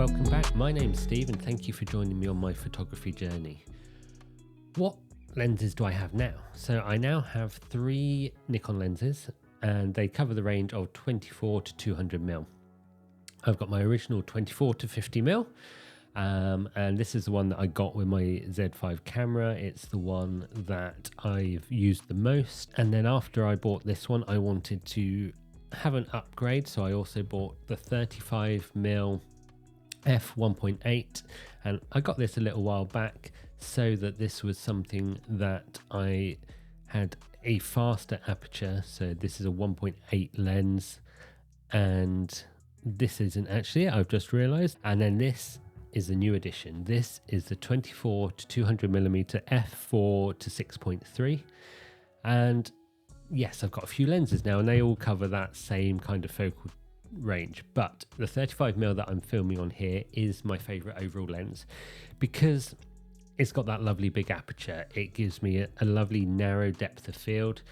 welcome back. My name's Steve and thank you for joining me on my photography journey. What lenses do I have now? So I now have 3 Nikon lenses and they cover the range of 24 to 200mm. I've got my original 24 to 50mm and this is the one that I got with my Z5 camera. It's the one that I've used the most, and then after I bought this one I wanted to have an upgrade, so I also bought the 35mm f1.8, and I got this a little while back so that this was something that I had a faster aperture. So this is a 1.8 lens and this isn't actually it, I've just realized. And then this is the new edition. This is the 24 to 200mm f4 to 6.3, and yes, I've got a few lenses now and they all cover that same kind of focal range, but the 35mm that I'm filming on here is my favorite overall lens because it's got that lovely big aperture. It gives me a lovely narrow depth of field,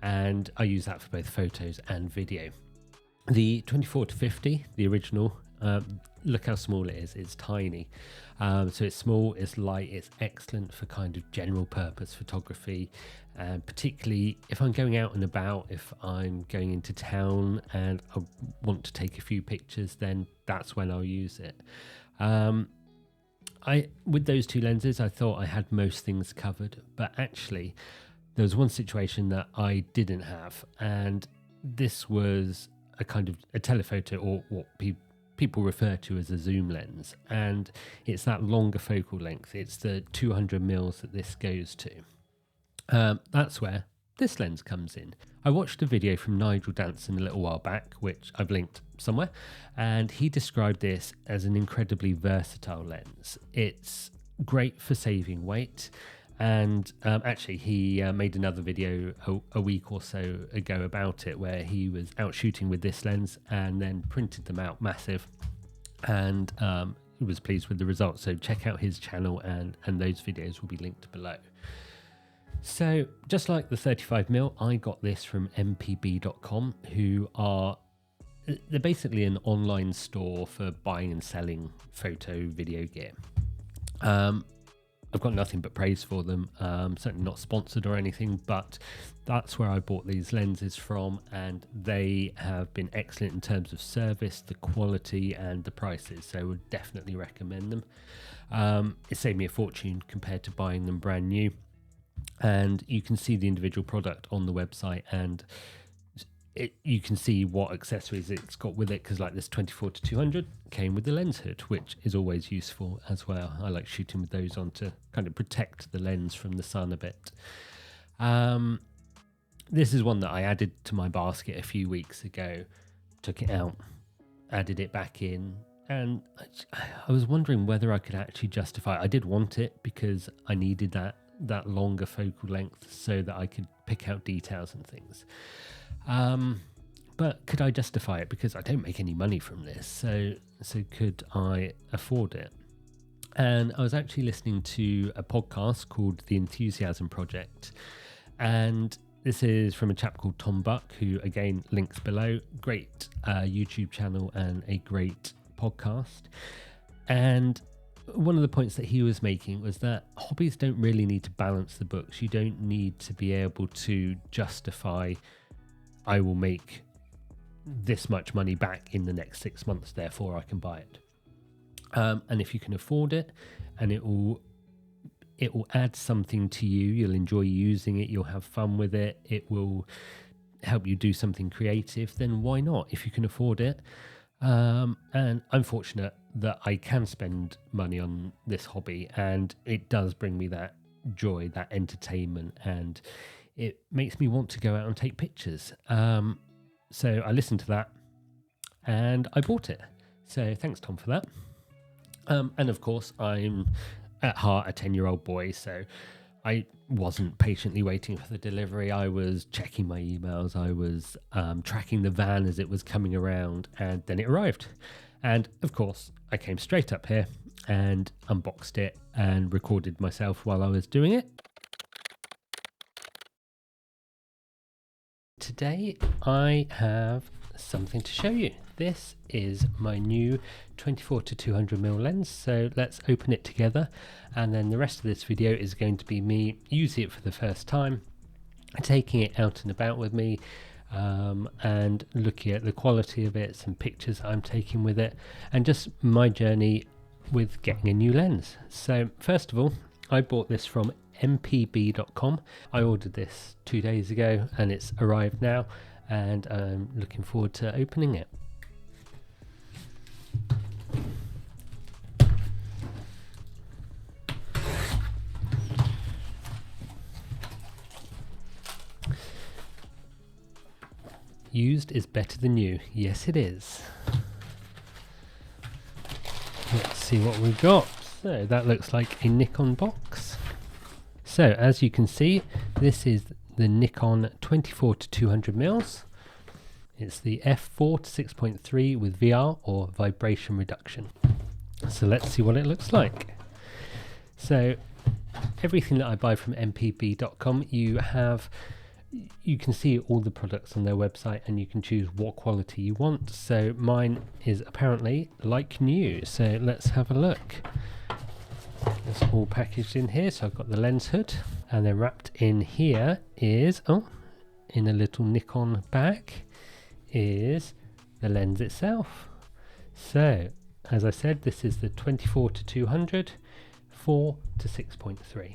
and I use that for both photos and video. The 24 to 50, the original, look how small it is. It's tiny. So it's small, it's light, it's excellent for kind of general purpose photography, and particularly if I'm going out and about, if I'm going into town and I want to take a few pictures, then that's when I'll use it. With those 2 lenses, I thought I had most things covered, but actually there was one situation that I didn't have, and this was a kind of a telephoto, or what people refer to as a zoom lens, and it's that longer focal length. It's the 200mm that this goes to. That's where this lens comes in. I watched a video from Nigel Danson a little while back, which I've linked somewhere, and he described this as an incredibly versatile lens. It's great for saving weight, and actually he made another video a week or so ago about it, where he was out shooting with this lens and then printed them out massive, and he was pleased with the results. So check out his channel, and those videos will be linked below. So just like the 35mm, I got this from mpb.com, who they're basically an online store for buying and selling photo video gear. I've got nothing but praise for them. Certainly not sponsored or anything, but that's where I bought these lenses from, and they have been excellent in terms of service, the quality and the prices, so I would definitely recommend them. It saved me a fortune compared to buying them brand new, and you can see the individual product on the website, and you can see what accessories it's got with it, because like this 24 to 200 came with the lens hood, which is always useful as well. I like shooting with those on to kind of protect the lens from the sun a bit. This is one that I added to my basket a few weeks ago, took it out, added it back in, and I was wondering whether I could actually justify it. I did want it because I needed that longer focal length so that I could pick out details and things. But could I justify it? Because I don't make any money from this, so could I afford it? And I was actually listening to a podcast called The Enthusiasm Project, and this is from a chap called Tom Buck, who again links below. Great YouTube channel and a great podcast. And one of the points that he was making was that hobbies don't really need to balance the books. You don't need to be able to justify, I will make this much money back in the next 6 months, therefore I can buy it. And if you can afford it, and it will add something to you, you'll enjoy using it, you'll have fun with it, it will help you do something creative, then why not, if you can afford it? And I'm fortunate that I can spend money on this hobby, and it does bring me that joy, that entertainment, and it makes me want to go out and take pictures. So I listened to that and I bought it. So thanks, Tom, for that. And of course, I'm at heart a 10-year-old boy, so I wasn't patiently waiting for the delivery. I was checking my emails. I was tracking the van as it was coming around, and then it arrived. And of course, I came straight up here and unboxed it and recorded myself while I was doing it. Today I have something to show you. This is my new 24-200mm lens, so let's open it together, and then the rest of this video is going to be me using it for the first time, taking it out and about with me, and looking at the quality of it, some pictures I'm taking with it, and just my journey with getting a new lens. So first of all, I bought this from mpb.com. I ordered this 2 days ago and it's arrived now, and I'm looking forward to opening it. Used is better than new. Yes, it is. Let's see what we've got. So that looks like a Nikon box. So as you can see, this is the Nikon 24-200mm. It's the f4 to 6.3 with VR or vibration reduction. So let's see what it looks like. So everything that I buy from mpb.com, you can see all the products on their website and you can choose what quality you want. So mine is apparently like new, so let's have a look. It's all packaged in here, so I've got the lens hood, and then wrapped in here is, in a little Nikon bag, is the lens itself. So as I said, this is the 24-200 4 to 6.3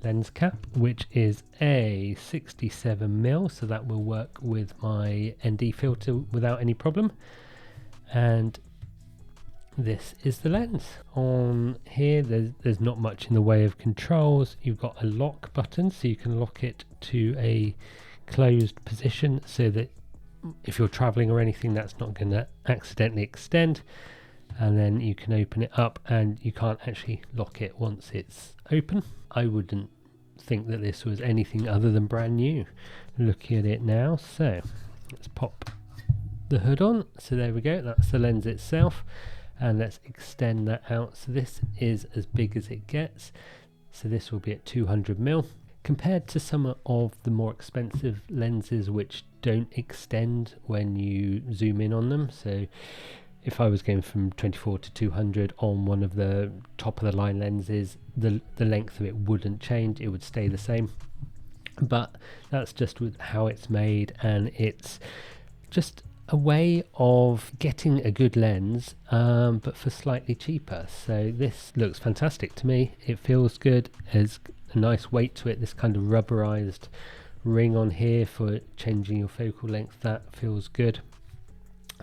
lens cap, which is a 67mm, so that will work with my ND filter without any problem. And this is the lens. On here there's not much in the way of controls. You've got a lock button, so you can lock it to a closed position so that if you're traveling or anything, that's not going to accidentally extend. And then you can open it up and you can't actually lock it once it's open. I wouldn't think that this was anything other than brand new looking at it now. So let's pop the hood on. So there we go, that's the lens itself, and let's extend that out. So this is as big as it gets, so this will be at 200mm. Compared to some of the more expensive lenses which don't extend when you zoom in on them, so if I was going from 24 to 200 on one of the top of the line lenses, the length of it wouldn't change, it would stay the same. But that's just with how it's made, and it's just a way of getting a good lens, but for slightly cheaper. So this looks fantastic to me. It feels good, has a nice weight to it, this kind of rubberized ring on here for changing your focal length, that feels good.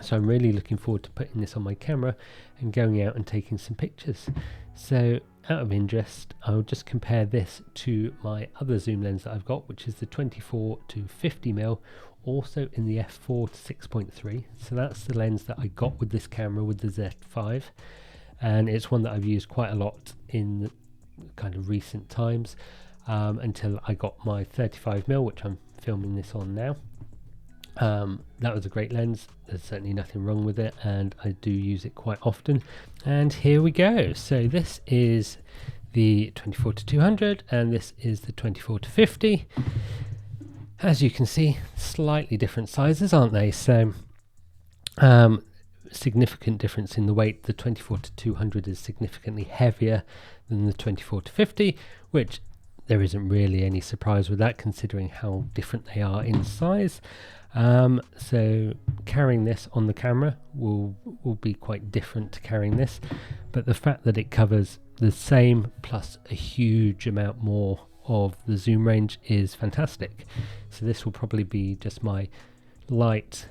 So I'm really looking forward to putting this on my camera and going out and taking some pictures. So out of interest, I'll just compare this to my other zoom lens that I've got, which is the 24-50mm, also in the f4 to 6.3. So that's the lens that I got with this camera, with the Z5, and it's one that I've used quite a lot in kind of recent times, until I got my 35mm, which I'm filming this on now. That was a great lens, there's certainly nothing wrong with it, and I do use it quite often. And here we go. So this is the 24-200 and this is the 24-50. As you can see, slightly different sizes, aren't they? So significant difference in the weight. The 24-200 is significantly heavier than the 24-50, which there isn't really any surprise with that considering how different they are in size. So carrying this on the camera will be quite different to carrying this, but the fact that it covers the same plus a huge amount more of the zoom range is fantastic. So this will probably be just my light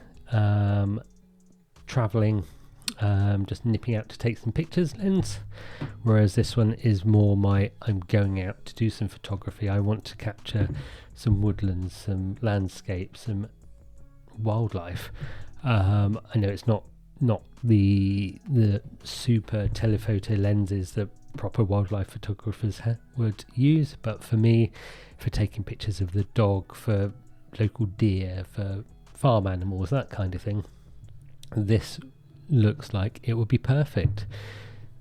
traveling, just nipping out to take some pictures lens, whereas this one is more my I'm going out to do some photography. I want to capture some woodlands, some landscapes, some wildlife. I know it's not the super telephoto lenses that proper wildlife photographers would use, but for me, for taking pictures of the dog, for local deer, for farm animals, that kind of thing, this looks like it would be perfect.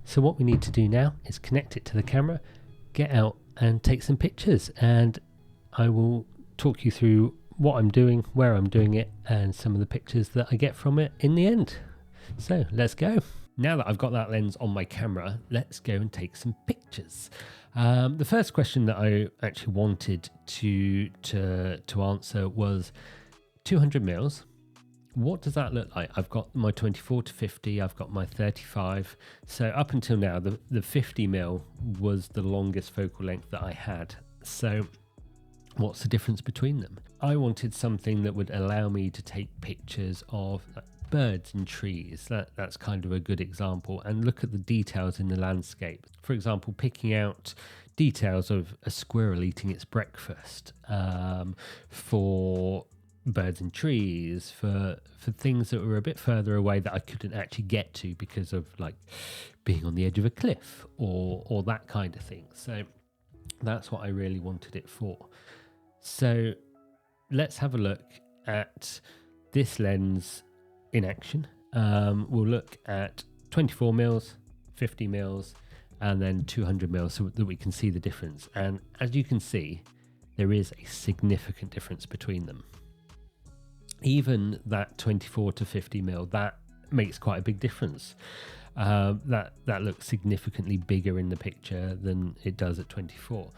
So what we need to do now is connect it to the camera, get out and take some pictures, and I will talk you through what I'm doing, where I'm doing it, and some of the pictures that I get from it in the end. So let's go. Now that I've got that lens on my camera, let's go and take some pictures. The first question that I actually wanted to answer was 200 mils. What does that look like? I've got my 24-50, I've got my 35. So up until now, the 50 mil was the longest focal length that I had. So what's the difference between them? I wanted something that would allow me to take pictures of birds and trees. That's kind of a good example, and look at the details in the landscape. For example, picking out details of a squirrel eating its breakfast, for birds and trees, for things that were a bit further away that I couldn't actually get to because of like being on the edge of a cliff or that kind of thing. So that's what I really wanted it for. So let's have a look at this lens in action. We'll look at 24 mils, 50 mils, and then 200 mils so that we can see the difference. And as you can see, there is a significant difference between them. Even that 24 to 50 mil, that makes quite a big difference. That looks significantly bigger in the picture than it does at 24.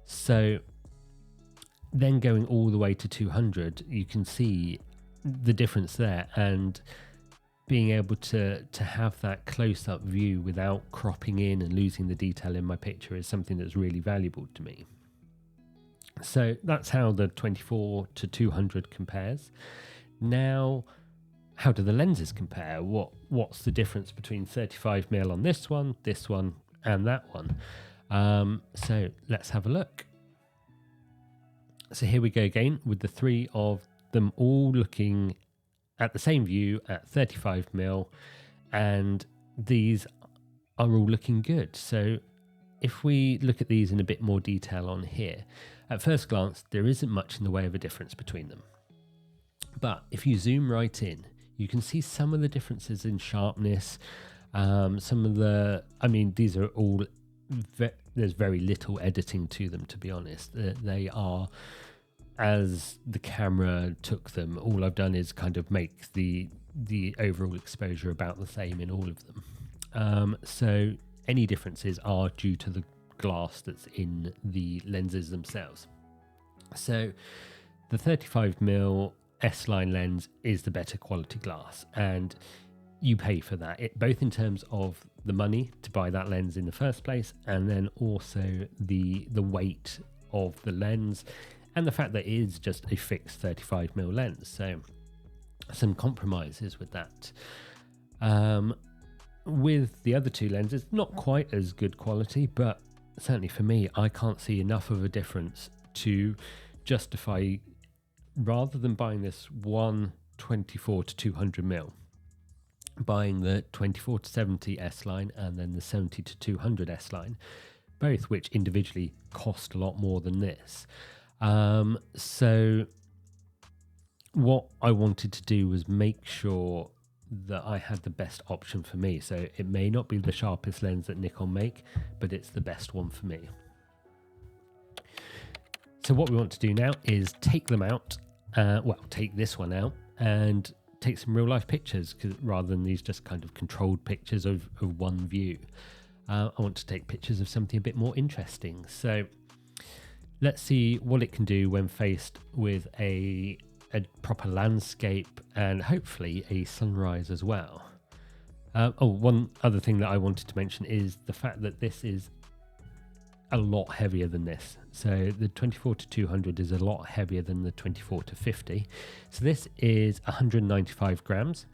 So then going all the way to 200, you can see the difference there, and being able to have that close-up view without cropping in and losing the detail in my picture is something that's really valuable to me. So that's how the 24 to 200 compares. Now, how do the lenses compare? What's the difference between 35mm on this one, and that one? So let's have a look. So here we go again with the three of them all looking at the same view at 35mm, and these are all looking good. So if we look at these in a bit more detail on here, at first glance, there isn't much in the way of a difference between them. But if you zoom right in, you can see some of the differences in sharpness. Some of the, I mean, these are all, there's very little editing to them, to be honest. They are, as the camera took them, all I've done is kind of make the overall exposure about the same in all of them. So any differences are due to the glass that's in the lenses themselves. So the 35mm S-line lens is the better quality glass, and you pay for that, both in terms of the money to buy that lens in the first place, and then also the weight of the lens, and the fact that it is just a fixed 35mm lens. So some compromises with that. With the other two lenses, not quite as good quality, but certainly for me, I can't see enough of a difference to justify, rather than buying this one 24 to 200mm, buying the 24 to 70 S-line and then the 70 to 200 S-line, both which individually cost a lot more than this. So what I wanted to do was make sure that I had the best option for me. So it may not be the sharpest lens that Nikon make, but it's the best one for me. So what we want to do now is take them out, take this one out and take some real life pictures, rather than these just kind of controlled pictures of one view. I want to take pictures of something a bit more interesting. So let's see what it can do when faced with a proper landscape and hopefully a sunrise as well. One other thing that I wanted to mention is the fact that this is a lot heavier than this. So the 24 to 200 is a lot heavier than the 24 to 50. So this is 195 grams.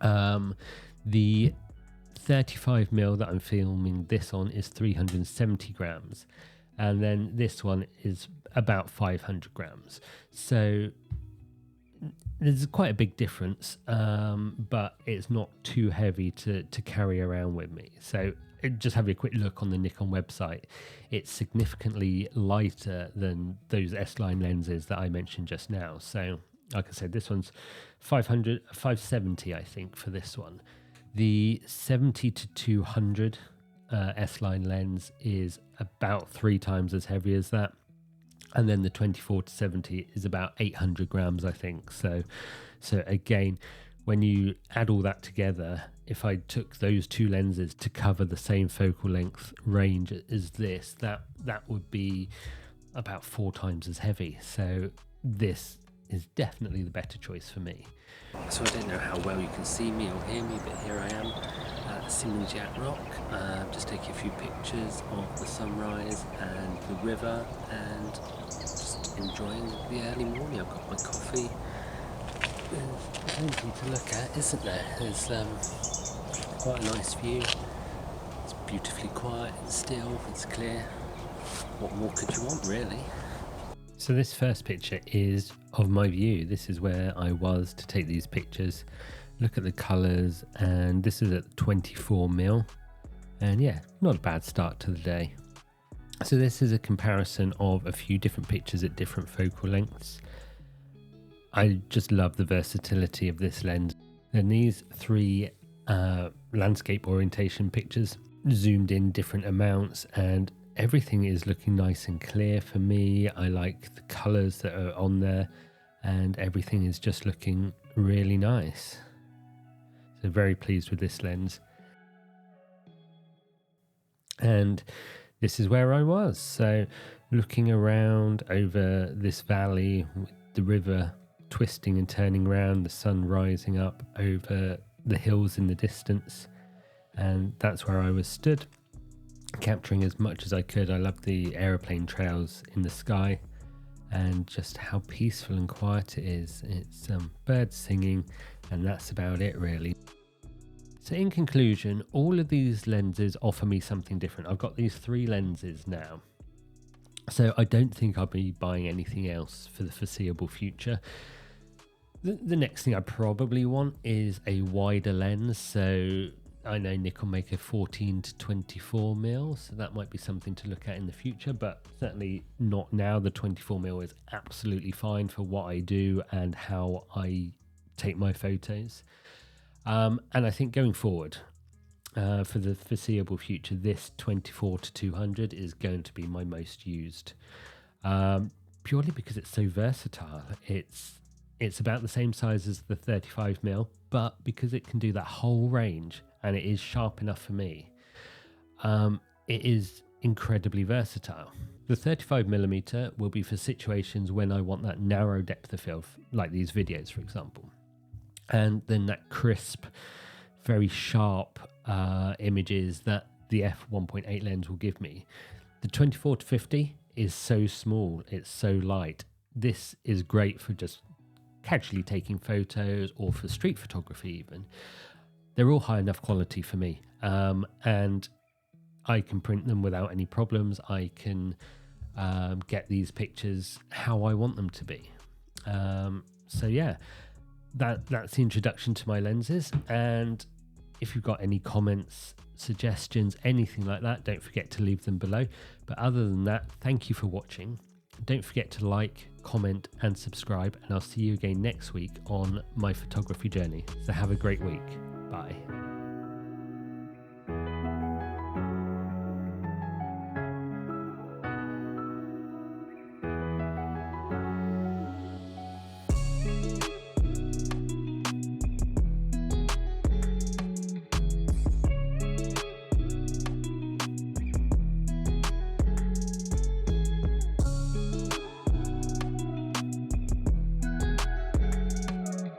The 35mm that I'm filming this on is 370 grams. And then this one is about 500 grams. So there's quite a big difference, but it's not too heavy to carry around with me. So just have a quick look on the Nikon website. It's significantly lighter than those S-line lenses that I mentioned just now. So like I said, this one's 570, I think, for this one. The 70 to 200 S-line lens is about 3 times as heavy as that. And then the 24-70 is about 800 grams, I think. So again, when you add all that together, if I took those two lenses to cover the same focal length range as this, that would be about 4 times as heavy. So this is definitely the better choice for me. So I don't know how well you can see me or hear me, but here I am at Simmenjack Rock, just taking a few pictures of the sunrise and the river, and just enjoying the early morning. I've got my coffee. There's plenty to look at, isn't there? There's quite a nice view. It's beautifully quiet and still, it's clear. What more could you want, really? So this first picture is of my view. This is where I was to take these pictures. Look at the colours, and this is at 24mm. And yeah, not a bad start to the day. So this is a comparison of a few different pictures at different focal lengths. I just love the versatility of this lens. And these 3 landscape orientation pictures zoomed in different amounts, and everything is looking nice and clear for me. I like the colours that are on there, and everything is just looking really nice. So very pleased with this lens. And this is where I was. So looking around over this valley with the river twisting and turning around, the sun rising up over the hills in the distance. And that's where I was stood, capturing as much as I could. I love the aeroplane trails in the sky and just how peaceful and quiet it is. It's birds singing, and that's about it really. So in conclusion, all of these lenses offer me something different. I've got these 3 lenses now, so I don't think I'll be buying anything else for the foreseeable future. The next thing I probably want is a wider lens. So I know Nikon make a 14-24mm, so that might be something to look at in the future, but certainly not now. The 24mm is absolutely fine for what I do and how I take my photos. And I think going forward, for the foreseeable future, this 24-200 is going to be my most used, purely because it's so versatile. It's about the same size as the 35mm, but because it can do that whole range and it is sharp enough for me, it is incredibly versatile. The 35mm will be for situations when I want that narrow depth of field, like these videos, for example. And then that crisp, very sharp images that the f1.8 lens will give me. The 24-50 is so small, it's so light. This is great for just casually taking photos or for street photography even. They're all high enough quality for me, and I can print them without any problems. I can get these pictures how I want them to be. So yeah, that's the introduction to my lenses. And if you've got any comments, suggestions, anything like that, don't forget to leave them below. But other than that, thank you for watching. Don't forget to like, comment and subscribe, and I'll see you again next week on my photography journey. So have a great week. Bye.